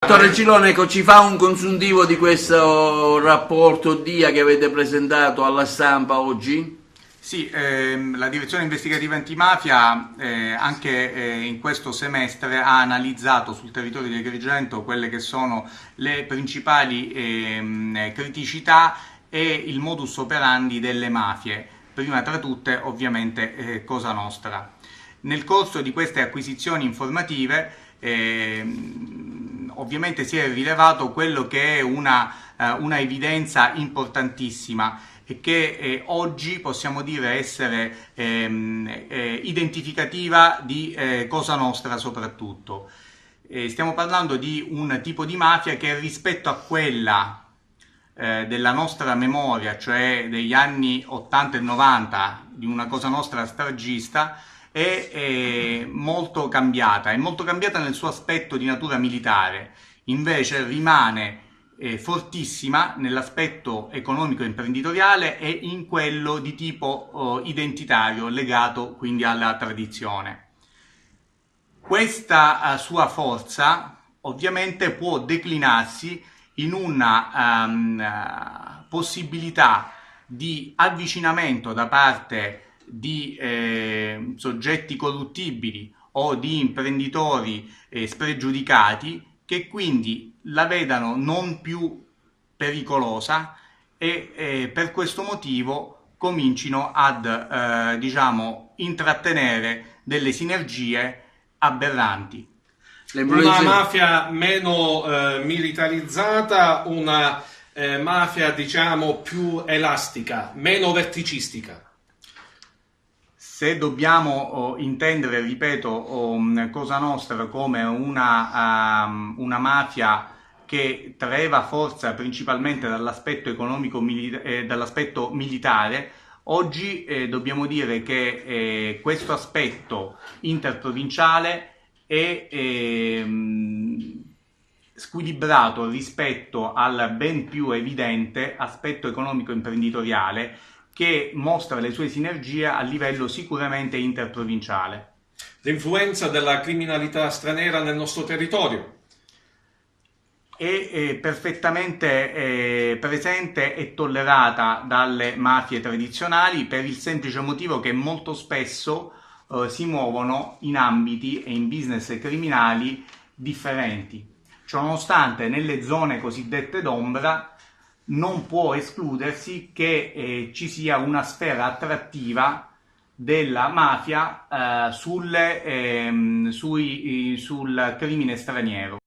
Dottore Cilone, ecco, ci fa un consuntivo di questo rapporto DIA che avete presentato alla stampa oggi? Sì, la Direzione Investigativa Antimafia anche in questo semestre ha analizzato sul territorio di Agrigento quelle che sono le principali criticità e il modus operandi delle mafie, prima tra tutte ovviamente Cosa Nostra. Nel corso di queste acquisizioni informative ovviamente si è rilevato quello che è una evidenza importantissima e che oggi possiamo dire essere identificativa di Cosa Nostra soprattutto. Stiamo parlando di un tipo di mafia che rispetto a quella della nostra memoria, cioè degli anni 80 e 90, di una Cosa Nostra stragista, è molto cambiata nel suo aspetto di natura militare, invece rimane fortissima nell'aspetto economico e imprenditoriale e in quello di tipo identitario, legato quindi alla tradizione. Questa sua forza ovviamente può declinarsi in una possibilità di avvicinamento da parte di soggetti corruttibili o di imprenditori spregiudicati che quindi la vedano non più pericolosa e per questo motivo comincino ad diciamo intrattenere delle sinergie aberranti. Una mafia meno militarizzata, una mafia diciamo più elastica, meno verticistica. Se dobbiamo intendere, ripeto, Cosa Nostra come una mafia che traeva forza principalmente dall'aspetto economico dall'aspetto militare, oggi dobbiamo dire che questo aspetto interprovinciale è squilibrato rispetto al ben più evidente aspetto economico imprenditoriale che mostra le sue sinergie a livello sicuramente interprovinciale. L'influenza della criminalità straniera nel nostro territorio È perfettamente presente e tollerata dalle mafie tradizionali per il semplice motivo che molto spesso si muovono in ambiti e in business criminali differenti. Ciononostante, nelle zone cosiddette d'ombra non può escludersi che ci sia una sfera attrattiva della mafia sul crimine straniero.